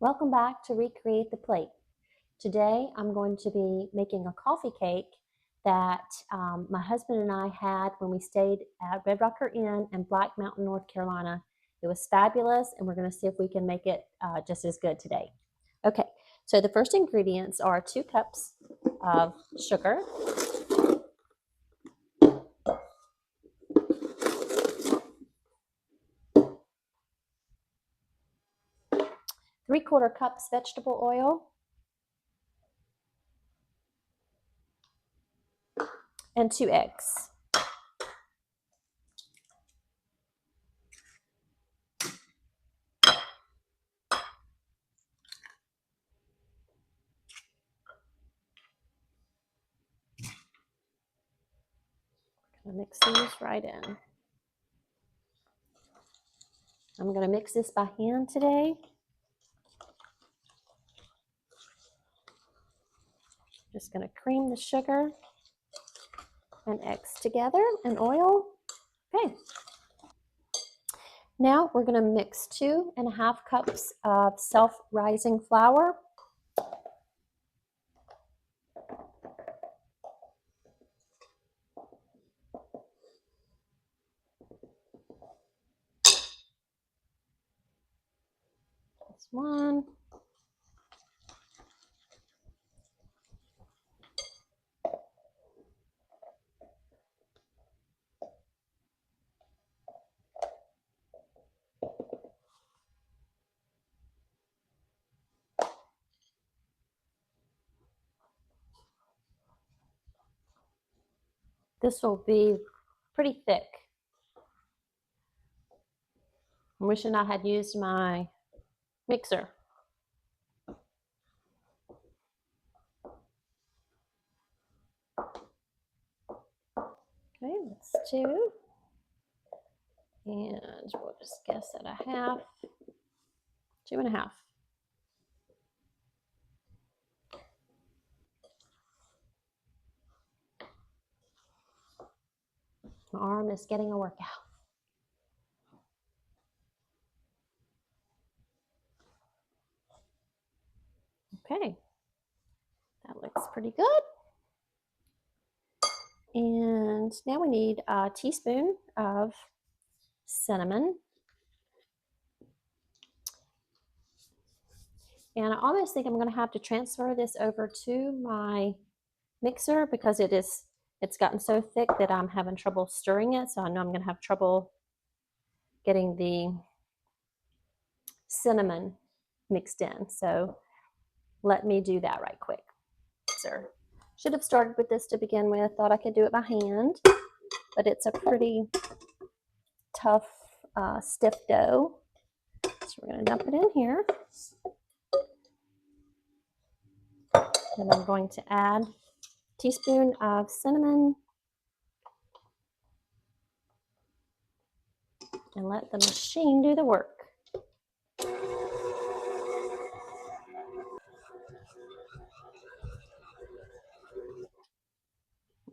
Welcome back to Recreate the Plate. Today I'm going to be making a coffee cake that my husband and I had when we stayed at Red Rocker Inn in Black Mountain, North Carolina. It was fabulous, and we're going to see if we can make it just as good today. Okay, so the first ingredients are 2 cups of sugar, 3/4 cups vegetable oil, and 2 eggs. I'm going to mix these right in. I'm going to mix this by hand today. Just going to cream the sugar and eggs together and oil. Okay. Now we're going to mix 2.5 cups of self-rising flour. That's 1. This will be pretty thick. I'm wishing I had used my mixer. Okay, that's 2. And we'll just guess at 1/2, 2.5. My arm is getting a workout. Okay, that looks pretty good. And now we need a teaspoon of cinnamon. And I almost think I'm going to have to transfer this over to my mixer because it's gotten so thick that I'm having trouble stirring it. So I know I'm going to have trouble getting the cinnamon mixed in. So let me do that right quick. Sir, should have started with this to begin with. Thought I could do it by hand, but it's a pretty tough, stiff dough. So we're going to dump it in here. And I'm going to add a teaspoon of cinnamon and let the machine do the work.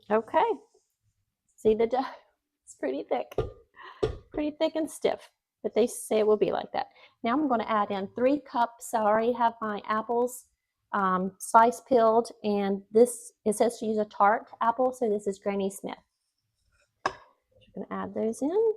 Okay, see the dough? It's pretty thick and stiff, but they say it will be like that. Now I'm going to add in 3 cups. I already have my apples slice peeled, and this, it says to use a tart apple, so this is Granny Smith. I'm going to add those in.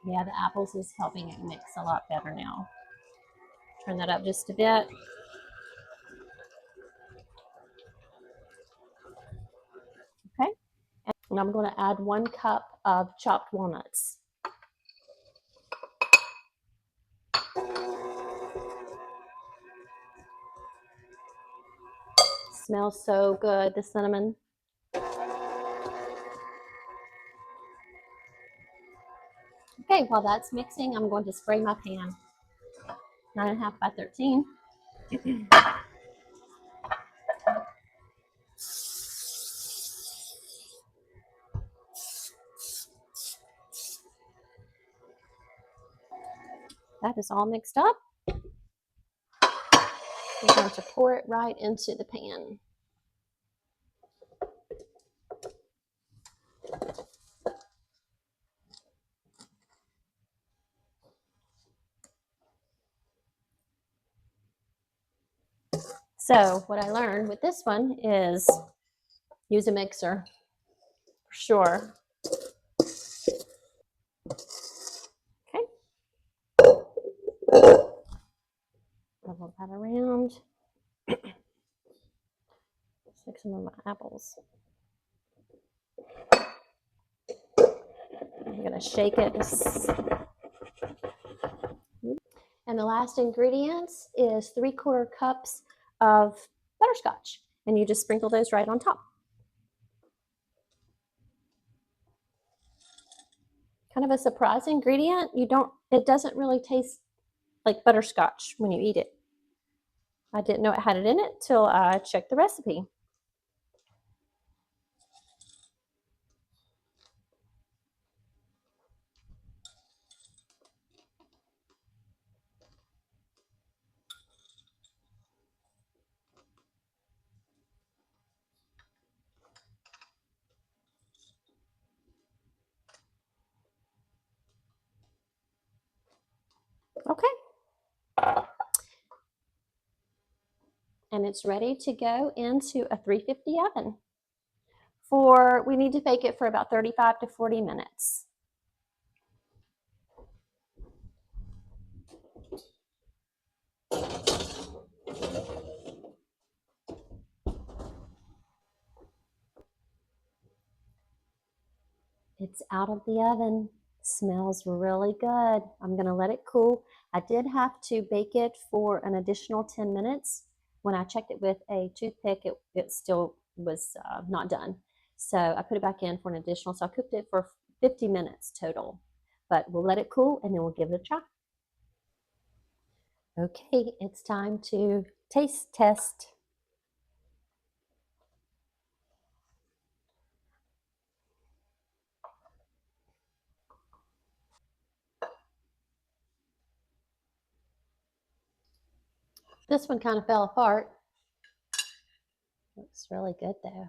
Yeah, the apples is helping it mix a lot better now. Turn that up just a bit. Okay, and I'm going to add 1 cup of chopped walnuts. Smells so good, the cinnamon. Okay, while that's mixing, I'm going to spray my pan. 9.5 by 13. that is all mixed up, we're going to pour it right into the pan. So what I learned with this one is use a mixer for sure. Okay. Roll that around. Stick some of my apples. I'm going to shake it. And the last ingredient is 3/4 cups of butterscotch. And you just sprinkle those right on top. Kind of a surprise ingredient. It doesn't really taste like butterscotch when you eat it. I didn't know it had it in it till I checked the recipe. Okay. And it's ready to go into a 350 oven. We need to bake it for about 35 to 40 minutes. It's out of the oven. Smells really good. I'm going to let it cool. I did have to bake it for an additional 10 minutes. When I checked it with a toothpick, it still was not done. So I put it back in for an additional. So I cooked it for 50 minutes total. But we'll let it cool and then we'll give it a try. Okay, it's time to taste test. This one kind of fell apart. Looks really good though.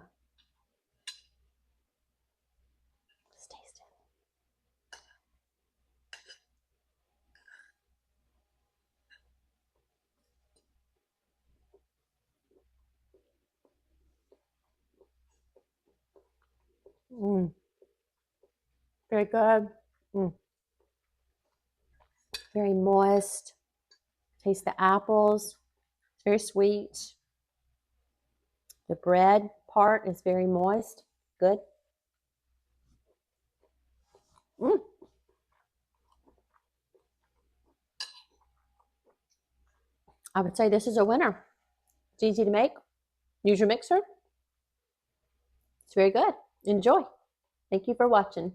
Let's taste it. Very good. Very moist. Taste the apples. It's very sweet. The bread part is very moist. Good. I would say this is a winner. It's easy to make. Use your mixer. It's very good. Enjoy. Thank you for watching.